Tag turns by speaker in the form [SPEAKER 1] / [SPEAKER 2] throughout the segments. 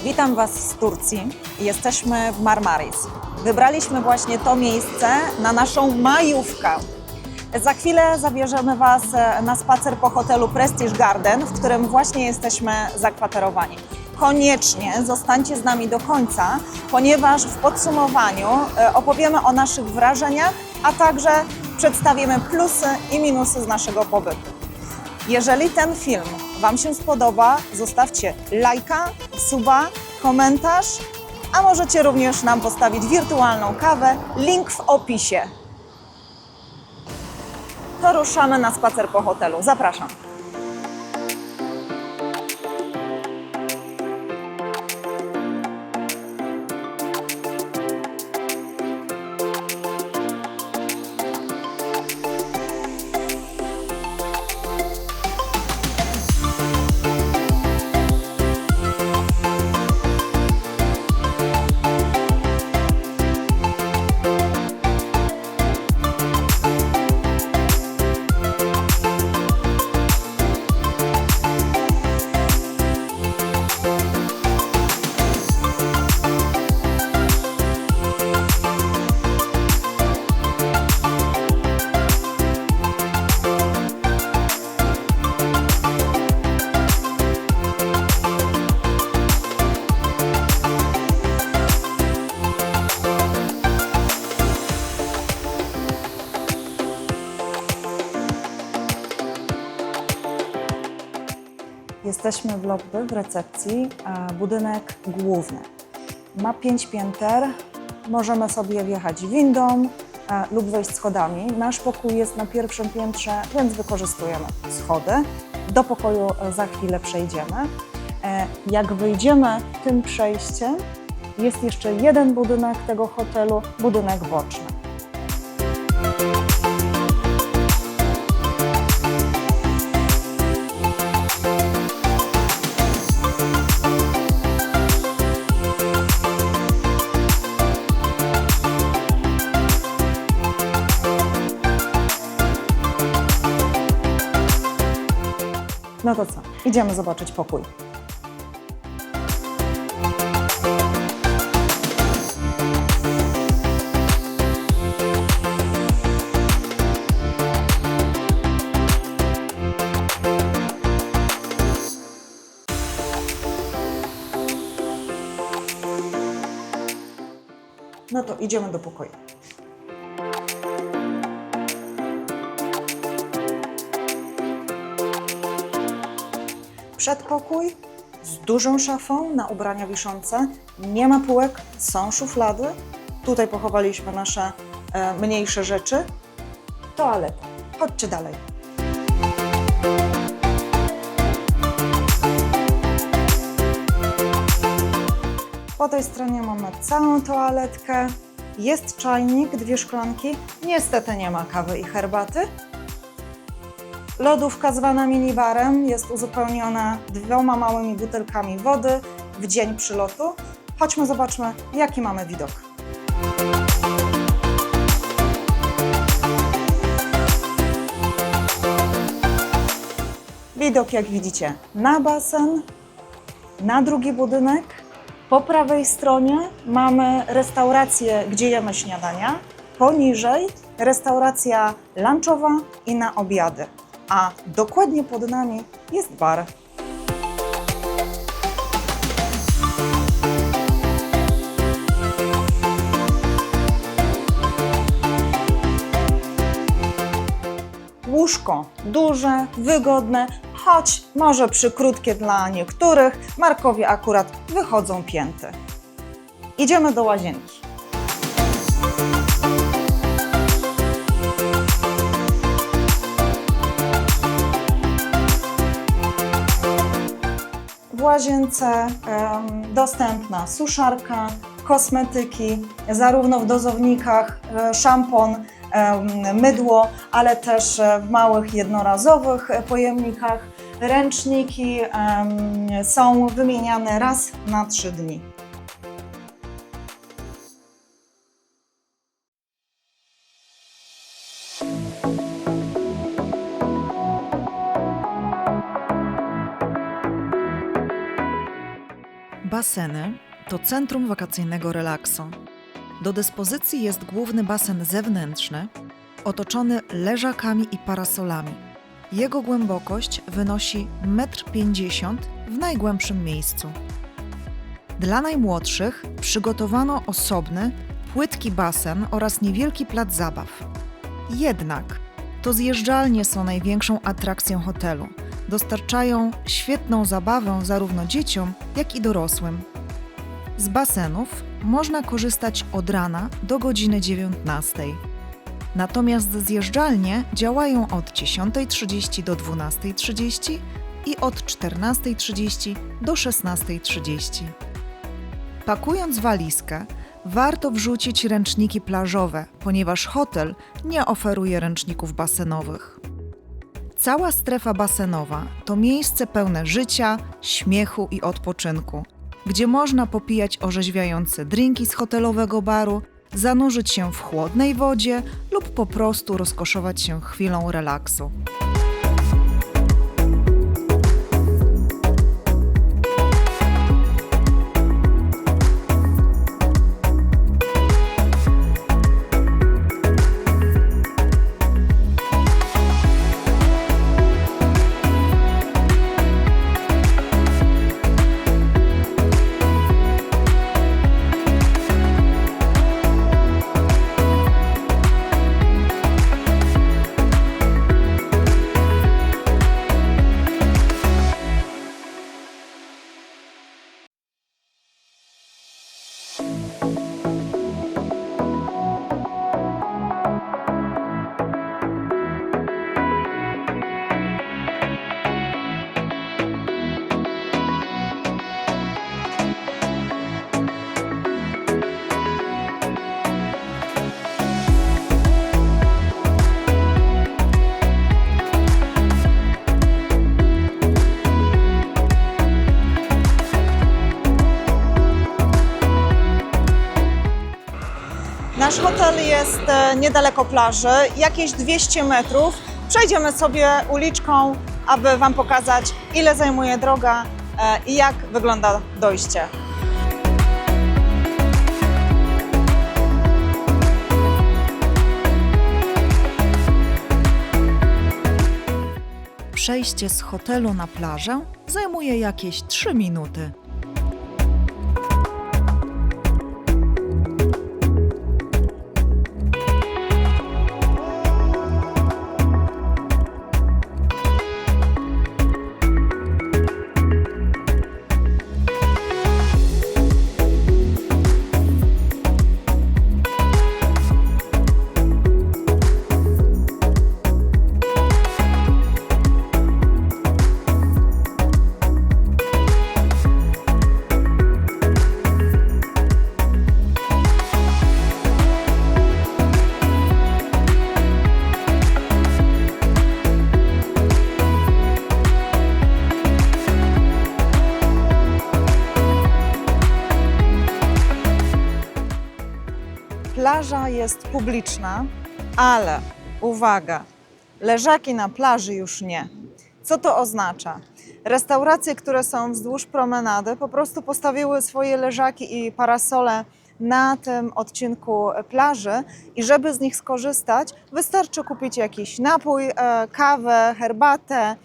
[SPEAKER 1] Witam Was z Turcji. Jesteśmy w Marmaris. Wybraliśmy właśnie to miejsce na naszą majówkę. Za chwilę zabierzemy Was na spacer po hotelu Prestige Garden, w którym właśnie jesteśmy zakwaterowani. Koniecznie zostańcie z nami do końca, ponieważ w podsumowaniu opowiemy o naszych wrażeniach, a także przedstawimy plusy i minusy z naszego pobytu. Jeżeli ten film Wam się spodoba, zostawcie lajka, suba, komentarz, a możecie również nam postawić wirtualną kawę. Link w opisie. To ruszamy na spacer po hotelu. Zapraszam. Jesteśmy w lobby, w recepcji, budynek główny. Ma 5 pięter, możemy sobie wjechać windą lub wejść schodami. Nasz pokój jest na pierwszym piętrze, więc wykorzystujemy schody. Do pokoju za chwilę przejdziemy. Jak wyjdziemy tym przejściem, jest jeszcze jeden budynek tego hotelu, budynek boczny. No to co? Idziemy zobaczyć pokój. No to idziemy do pokoju. Przedpokój z dużą szafą na ubrania wiszące. Nie ma półek, są szuflady. Tutaj pochowaliśmy nasze mniejsze rzeczy. Toaleta. Chodźcie dalej. Po tej stronie mamy całą toaletkę. Jest czajnik, 2 szklanki. Niestety nie ma kawy i herbaty. Lodówka zwana minibarem jest uzupełniona 2 małymi butelkami wody w dzień przylotu. Chodźmy, zobaczmy, jaki mamy widok. Widok, jak widzicie, na basen, na drugi budynek. Po prawej stronie mamy restaurację, gdzie jemy śniadania. Poniżej restauracja lunchowa i na obiady. A dokładnie pod nami jest bar. Łóżko duże, wygodne, choć może przykrótkie dla niektórych. Markowi akurat wychodzą pięty. Idziemy do łazienki. W łazience dostępna suszarka, kosmetyki, zarówno w dozownikach szampon, mydło, ale też w małych jednorazowych pojemnikach. Ręczniki są wymieniane raz na 3 dni.
[SPEAKER 2] Baseny to centrum wakacyjnego relaksu. Do dyspozycji jest główny basen zewnętrzny, otoczony leżakami i parasolami. Jego głębokość wynosi 1,50 m w najgłębszym miejscu. Dla najmłodszych przygotowano osobny, płytki basen oraz niewielki plac zabaw. Jednak to zjeżdżalnie są największą atrakcją hotelu. Dostarczają świetną zabawę zarówno dzieciom, jak i dorosłym. Z basenów można korzystać od rana do godziny 19. Natomiast zjeżdżalnie działają od 10:30 do 12:30 i od 14:30 do 16:30. Pakując walizkę, warto wrzucić ręczniki plażowe, ponieważ hotel nie oferuje ręczników basenowych. Cała strefa basenowa to miejsce pełne życia, śmiechu i odpoczynku, gdzie można popijać orzeźwiające drinki z hotelowego baru, zanurzyć się w chłodnej wodzie lub po prostu rozkoszować się chwilą relaksu.
[SPEAKER 1] Nasz hotel jest niedaleko plaży, jakieś 200 metrów. Przejdziemy sobie uliczką, aby Wam pokazać, ile zajmuje droga i jak wygląda dojście.
[SPEAKER 2] Przejście z hotelu na plażę zajmuje jakieś 3 minuty.
[SPEAKER 1] Plaża jest publiczna, ale uwaga, leżaki na plaży już nie. Co to oznacza? Restauracje, które są wzdłuż promenady, po prostu postawiły swoje leżaki i parasole na tym odcinku plaży i żeby z nich skorzystać, wystarczy kupić jakiś napój, kawę, herbatę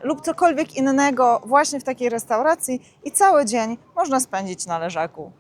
[SPEAKER 1] lub cokolwiek innego właśnie w takiej restauracji i cały dzień można spędzić na leżaku.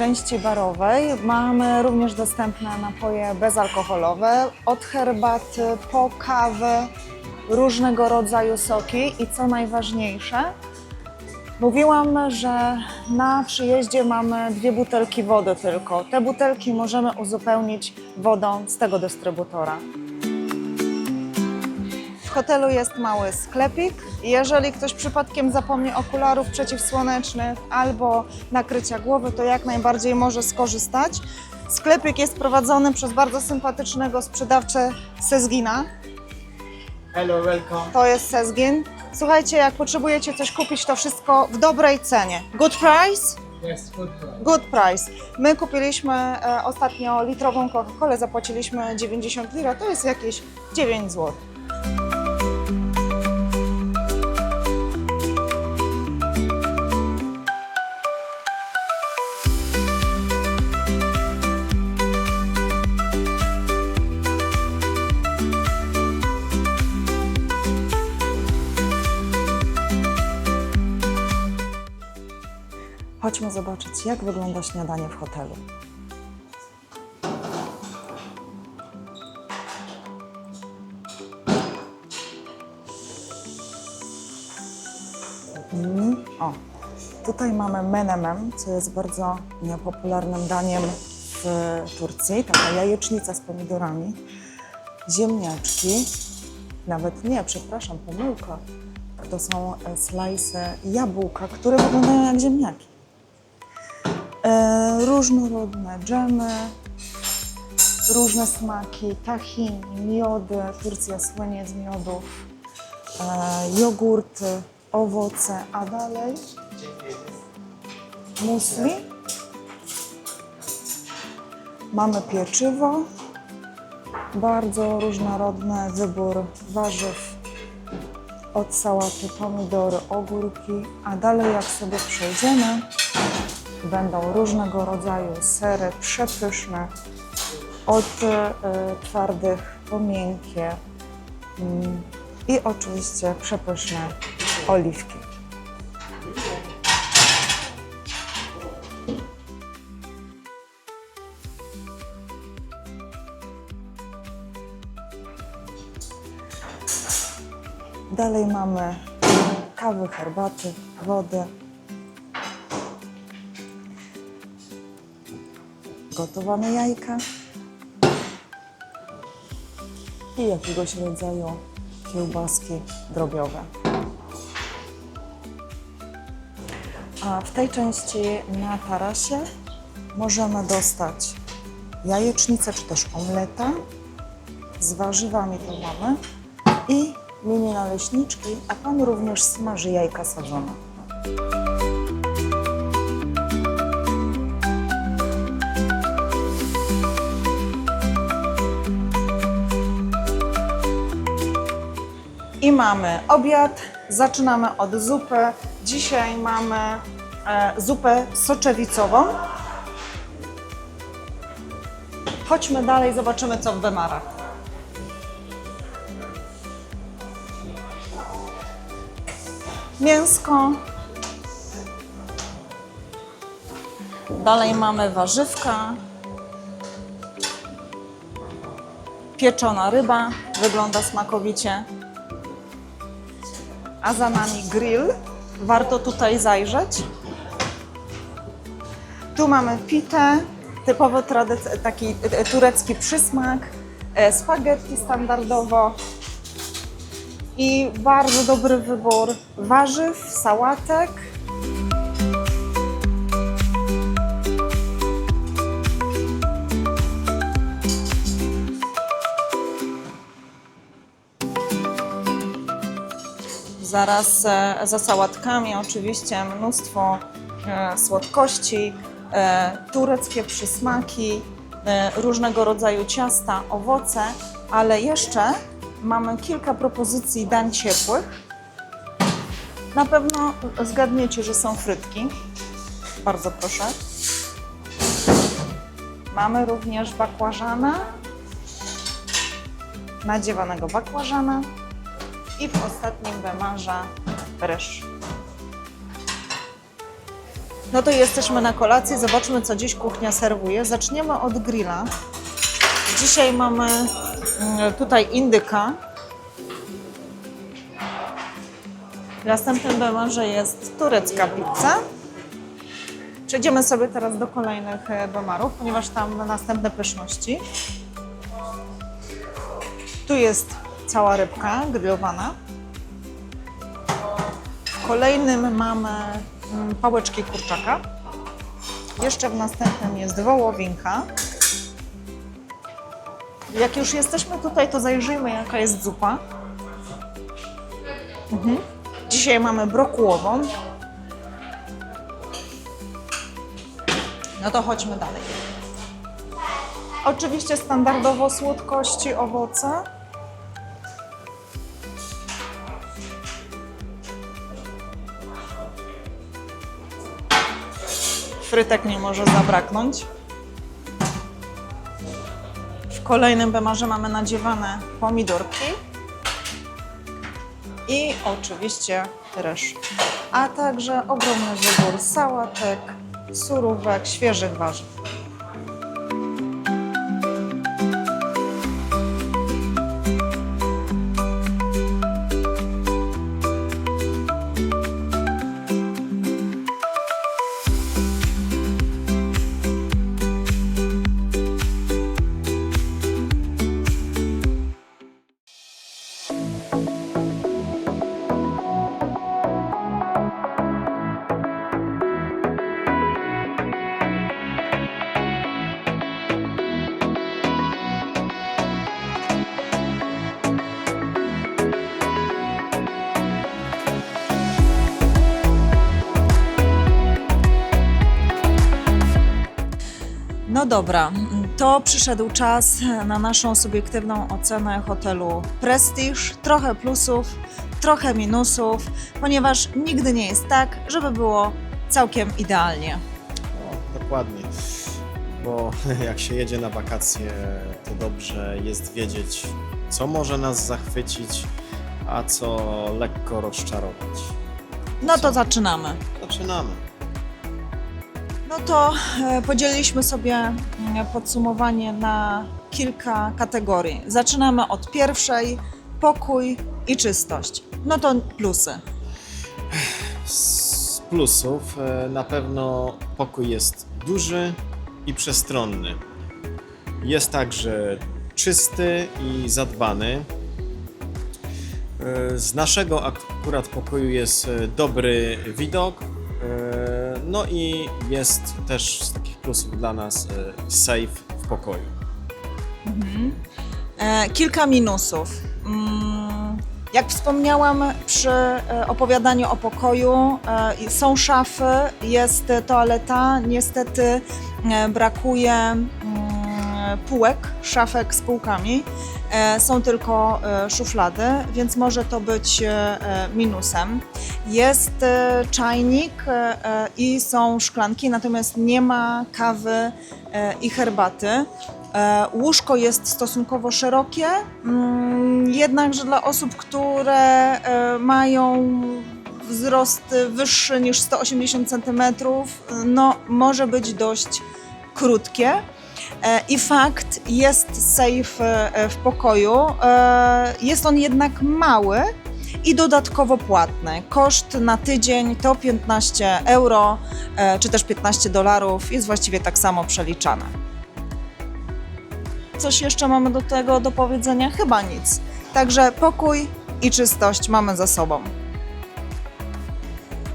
[SPEAKER 1] części barowej mamy również dostępne napoje bezalkoholowe, od herbaty po kawę, różnego rodzaju soki i co najważniejsze, mówiłam, że na przyjeździe mamy 2 butelki wody tylko. Te butelki możemy uzupełnić wodą z tego dystrybutora. W hotelu jest mały sklepik. Jeżeli ktoś przypadkiem zapomni okularów przeciwsłonecznych albo nakrycia głowy, to jak najbardziej może skorzystać. Sklepik jest prowadzony przez bardzo sympatycznego sprzedawcę Sezgina.
[SPEAKER 3] Hello, welcome.
[SPEAKER 1] To jest Sezgin. Słuchajcie, jak potrzebujecie coś kupić, to wszystko w dobrej cenie. Good price?
[SPEAKER 3] Yes, good price.
[SPEAKER 1] Good price. My kupiliśmy ostatnio litrową Coca-Colę, zapłaciliśmy 90 lira, to jest jakieś 9 zł. Chodźmy zobaczyć, jak wygląda śniadanie w hotelu. O, tutaj mamy menemen, co jest bardzo popularnym daniem w Turcji. Taka jajecznica z pomidorami, ziemniaczki, nawet nie, przepraszam, pomyłka. To są slajsy jabłka, które wyglądają jak ziemniaki. Różnorodne dżemy, różne smaki, tahini, miody, Turcja słynie z miodów, jogurty, owoce, a dalej musli. Mamy pieczywo, bardzo różnorodny wybór warzyw, od sałaty, pomidory, ogórki, a dalej jak sobie przejdziemy, będą różnego rodzaju sery przepyszne, od twardych po miękkie i oczywiście przepyszne oliwki. Dalej mamy kawy, herbaty, wody, gotowane jajka i jakiegoś rodzaju kiełbaski drobiowe. A w tej części na tarasie możemy dostać jajecznicę czy też omleta, z warzywami to mamy i mini naleśniczki, a pan również smaży jajka sadzone. I mamy obiad. Zaczynamy od zupy. Dzisiaj mamy zupę soczewicową. Chodźmy dalej, zobaczymy co w Bemarach. Mięsko. Dalej mamy warzywka. Pieczona ryba, wygląda smakowicie. A za nami grill. Warto tutaj zajrzeć. Tu mamy pitę, typowo taki turecki przysmak, spaghetti standardowo i bardzo dobry wybór warzyw, sałatek. Zaraz za sałatkami oczywiście mnóstwo słodkości, tureckie przysmaki, różnego rodzaju ciasta, owoce, ale jeszcze mamy kilka propozycji dań ciepłych. Na pewno zgadniecie, że są frytki. Bardzo proszę. Mamy również bakłażana, nadziewanego bakłażana i w ostatnim bemarza ryż. No to jesteśmy na kolacji, zobaczmy co dziś kuchnia serwuje. Zaczniemy od grilla. Dzisiaj mamy tutaj indyka. W następnym bemarze jest turecka pizza. Przejdziemy sobie teraz do kolejnych bemarów, ponieważ tam następne pyszności. Tu jest cała rybka grillowana. W kolejnym mamy pałeczki kurczaka. Jeszcze w następnym jest wołowinka. Jak już jesteśmy tutaj, to zajrzyjmy, jaka jest zupa. Dzisiaj mamy brokułową. No to chodźmy dalej. Oczywiście standardowo słodkości, owoce. Frytek nie może zabraknąć. W kolejnym bemarze mamy nadziewane pomidorki i oczywiście ryż, a także ogromny wybór sałatek, surówek, świeżych warzyw. No dobra, to przyszedł czas na naszą subiektywną ocenę hotelu Prestige. Trochę plusów, trochę minusów, ponieważ nigdy nie jest tak, żeby było całkiem idealnie.
[SPEAKER 4] O, dokładnie, bo jak się jedzie na wakacje, to dobrze jest wiedzieć, co może nas zachwycić, a co lekko rozczarować.
[SPEAKER 1] No to zaczynamy.
[SPEAKER 4] Zaczynamy.
[SPEAKER 1] No to podzieliliśmy sobie podsumowanie na kilka kategorii. Zaczynamy od pierwszej, pokój i czystość. No to plusy.
[SPEAKER 4] Z plusów na pewno pokój jest duży i przestronny. Jest także czysty i zadbany. Z naszego akurat pokoju jest dobry widok. No i jest też z takich plusów dla nas safe w pokoju.
[SPEAKER 1] Kilka minusów. Jak wspomniałam przy opowiadaniu o pokoju, są szafy, jest toaleta, niestety brakuje półek, szafek z półkami. Są tylko szuflady, więc może to być minusem. Jest czajnik i są szklanki, natomiast nie ma kawy i herbaty. Łóżko jest stosunkowo szerokie, jednakże dla osób, które mają wzrost wyższy niż 180 cm, no może być dość krótkie. I fakt, jest safe w pokoju, jest on jednak mały i dodatkowo płatny. Koszt na tydzień to 15 euro czy też $15, jest właściwie tak samo przeliczane. Coś jeszcze mamy do tego do powiedzenia? Chyba nic. Także pokój i czystość mamy za sobą.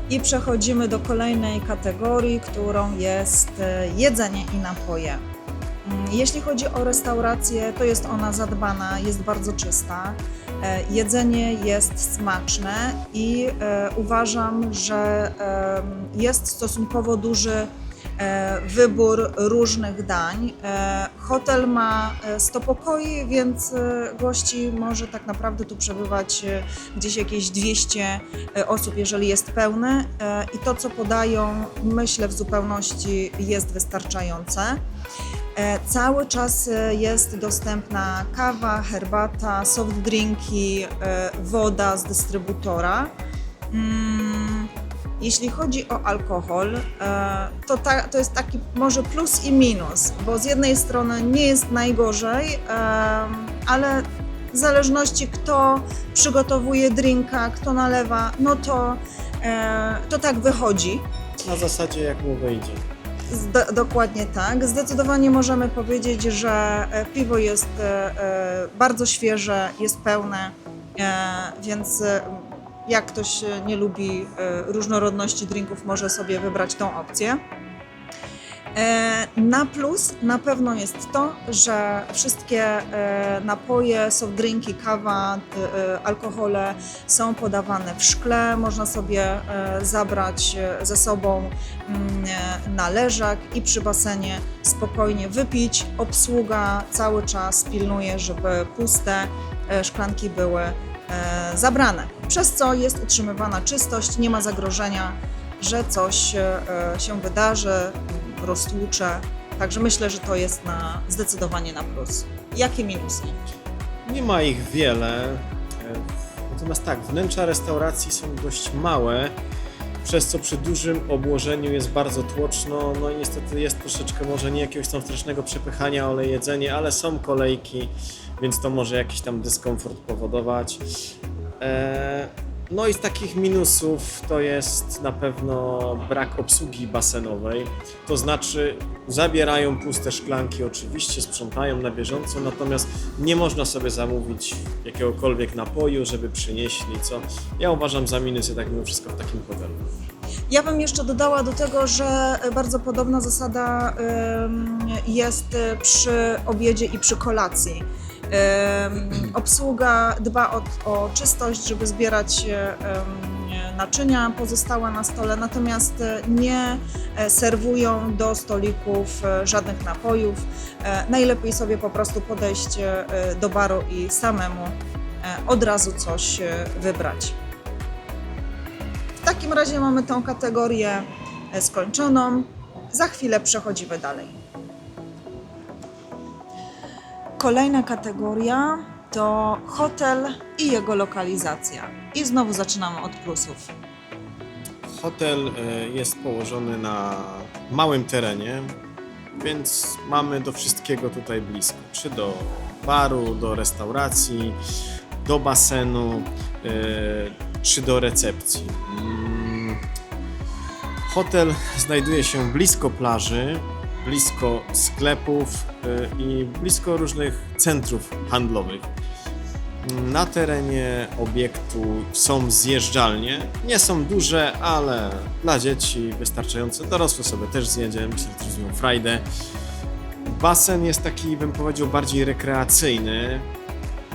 [SPEAKER 1] I przechodzimy do kolejnej kategorii, którą jest jedzenie i napoje. Jeśli chodzi o restaurację, to jest ona zadbana, jest bardzo czysta. Jedzenie jest smaczne i uważam, że jest stosunkowo duży wybór różnych dań. Hotel ma 100 pokoi, więc gości może tak naprawdę tu przebywać gdzieś jakieś 200 osób, jeżeli jest pełny. I to, co podają, myślę, w zupełności jest wystarczające. Cały czas jest dostępna kawa, herbata, soft drinki, woda z dystrybutora. Jeśli chodzi o alkohol, to jest taki może plus i minus, bo z jednej strony nie jest najgorzej, ale w zależności kto przygotowuje drinka, kto nalewa, no to tak wychodzi.
[SPEAKER 4] Na zasadzie jak mu wyjdzie.
[SPEAKER 1] Dokładnie tak. Zdecydowanie możemy powiedzieć, że piwo jest bardzo świeże, jest pełne, więc jak ktoś nie lubi różnorodności drinków, może sobie wybrać tą opcję. Na plus na pewno jest to, że wszystkie napoje, soft drinki, kawa, alkohole są podawane w szkle. Można sobie zabrać ze sobą na leżak i przy basenie spokojnie wypić. Obsługa cały czas pilnuje, żeby puste szklanki były zabrane, przez co jest utrzymywana czystość, nie ma zagrożenia, że coś się wydarzy, roztłucze. Także myślę, że to jest zdecydowanie na plus. Jakie minusy?
[SPEAKER 4] Nie ma ich wiele, natomiast tak, wnętrza restauracji są dość małe, przez co przy dużym obłożeniu jest bardzo tłoczno, no i niestety jest troszeczkę może nie jakiegoś tam strasznego przepychania, ale jedzenie, ale są kolejki, więc to może jakiś tam dyskomfort powodować. No i z takich minusów to jest na pewno brak obsługi basenowej, to znaczy zabierają puste szklanki, oczywiście sprzątają na bieżąco, natomiast nie można sobie zamówić jakiegokolwiek napoju, żeby przynieśli, co ja uważam za minus jednak mimo wszystko w takim hotelu.
[SPEAKER 1] Ja bym jeszcze dodała do tego, że bardzo podobna zasada jest przy obiedzie i przy kolacji. Obsługa dba o czystość, żeby zbierać naczynia pozostałe na stole, natomiast nie serwują do stolików żadnych napojów. Najlepiej sobie po prostu podejść do baru i samemu od razu coś wybrać. W takim razie mamy tą kategorię skończoną. Za chwilę przechodzimy dalej. Kolejna kategoria to hotel i jego lokalizacja. I znowu zaczynamy od plusów.
[SPEAKER 4] Hotel jest położony na małym terenie, więc mamy do wszystkiego tutaj blisko. Czy do baru, do restauracji, do basenu, czy do recepcji. Hotel znajduje się blisko plaży, blisko sklepów i blisko różnych centrów handlowych. Na terenie obiektu są zjeżdżalnie, nie są duże, ale dla dzieci wystarczające, dorosłe sobie też zjedzie, myślę, że też zrobią frajdę. Basen jest taki, bym powiedział, bardziej rekreacyjny.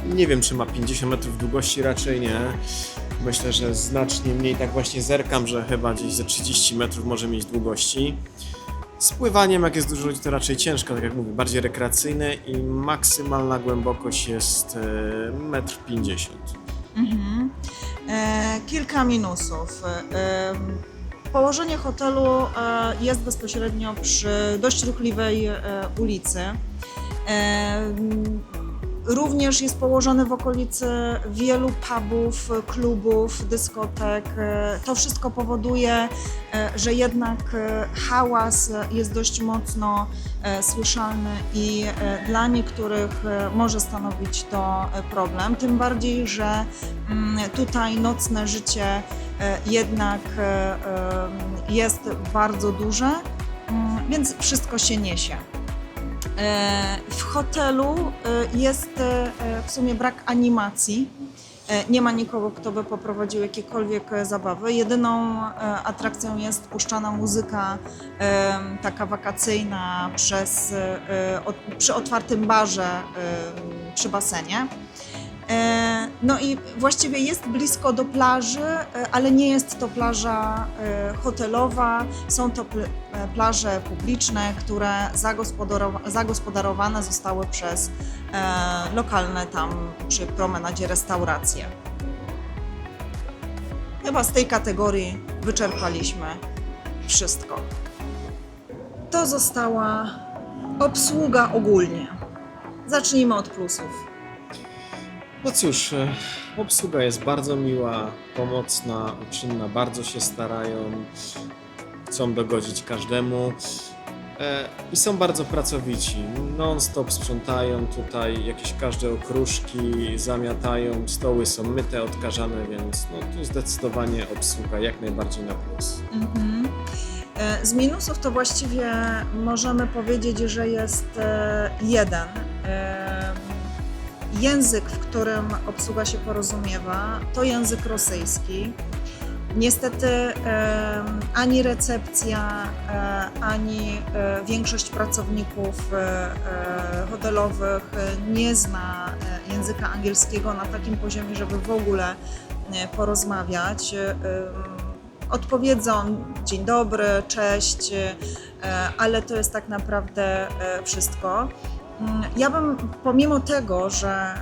[SPEAKER 4] Nie wiem, czy ma 50 metrów długości, raczej nie. Myślę, że znacznie mniej, tak właśnie zerkam, że chyba gdzieś ze 30 metrów może mieć długości. Z pływaniem, jak jest dużo ludzi, to raczej ciężko, tak jak mówię, bardziej rekreacyjne i maksymalna głębokość jest 1,50 m.
[SPEAKER 1] Kilka minusów. Położenie hotelu jest bezpośrednio przy dość ruchliwej ulicy. Również jest położony w okolicy wielu pubów, klubów, dyskotek. To wszystko powoduje, że jednak hałas jest dość mocno słyszalny i dla niektórych może stanowić to problem. Tym bardziej, że tutaj nocne życie jednak jest bardzo duże, więc wszystko się niesie. W hotelu jest w sumie brak animacji. Nie ma nikogo, kto by poprowadził jakiekolwiek zabawy. Jedyną atrakcją jest puszczana muzyka taka wakacyjna przy otwartym barze przy basenie. No i właściwie jest blisko do plaży, ale nie jest to plaża hotelowa, są to plaże publiczne, które zagospodarowane zostały przez lokalne tam przy promenadzie restauracje. Chyba z tej kategorii wyczerpaliśmy wszystko. To została obsługa ogólnie. Zacznijmy od plusów.
[SPEAKER 4] No cóż, obsługa jest bardzo miła, pomocna, uczynna, bardzo się starają, chcą dogodzić każdemu i są bardzo pracowici. Non-stop sprzątają tutaj jakieś każde okruszki, zamiatają, stoły są myte, odkażane, więc no, tu zdecydowanie obsługa jak najbardziej na plus.
[SPEAKER 2] Z minusów to właściwie możemy powiedzieć, że jest jeden. Język, w którym obsługa się porozumiewa, to język rosyjski. Niestety ani recepcja, ani większość pracowników hotelowych nie zna języka angielskiego na takim poziomie, żeby w ogóle porozmawiać. Odpowiedzą dzień dobry, cześć, ale to jest tak naprawdę wszystko. Ja bym, pomimo tego, że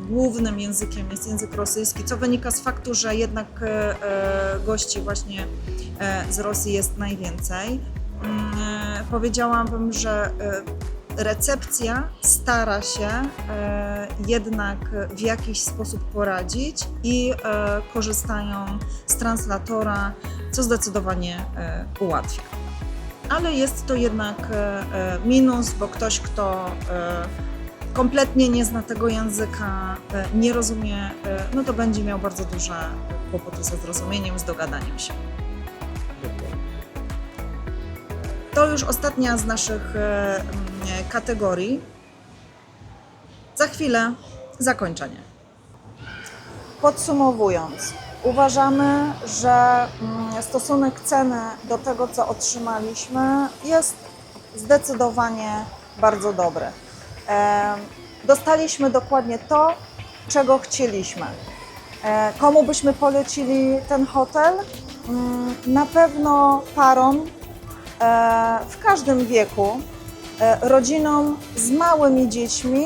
[SPEAKER 2] głównym językiem jest język rosyjski, co wynika z faktu, że jednak gości właśnie z Rosji jest najwięcej, powiedziałabym, że recepcja stara się jednak w jakiś sposób poradzić i korzystają z translatora, co zdecydowanie ułatwia. Ale jest to jednak minus, bo ktoś, kto kompletnie nie zna tego języka, nie rozumie, no to będzie miał bardzo duże kłopoty ze zrozumieniem, z dogadaniem się. To już ostatnia z naszych kategorii. Za chwilę zakończenie.
[SPEAKER 1] Podsumowując, uważamy, że stosunek ceny do tego, co otrzymaliśmy, jest zdecydowanie bardzo dobry. Dostaliśmy dokładnie to, czego chcieliśmy. Komu byśmy polecili ten hotel? Na pewno parom w każdym wieku, rodzinom z małymi dziećmi.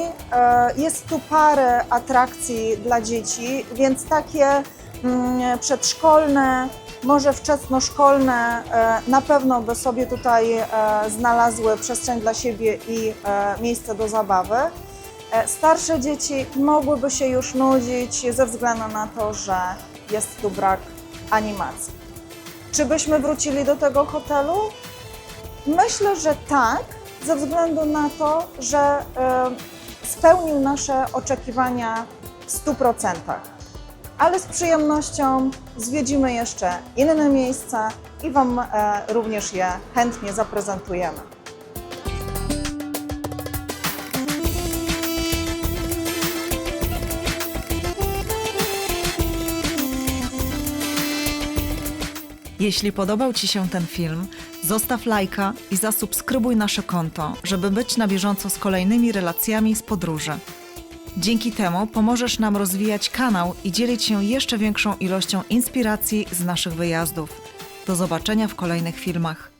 [SPEAKER 1] Jest tu parę atrakcji dla dzieci, więc takie przedszkolne, może wczesnoszkolne na pewno by sobie tutaj znalazły przestrzeń dla siebie i miejsce do zabawy. Starsze dzieci mogłyby się już nudzić ze względu na to, że jest tu brak animacji. Czy byśmy wrócili do tego hotelu? Myślę, że tak, ze względu na to, że spełnił nasze oczekiwania w 100%. Ale z przyjemnością zwiedzimy jeszcze inne miejsca i Wam również je chętnie zaprezentujemy.
[SPEAKER 2] Jeśli podobał Ci się ten film, zostaw lajka i zasubskrybuj nasze konto, żeby być na bieżąco z kolejnymi relacjami z podróży. Dzięki temu pomożesz nam rozwijać kanał i dzielić się jeszcze większą ilością inspiracji z naszych wyjazdów. Do zobaczenia w kolejnych filmach.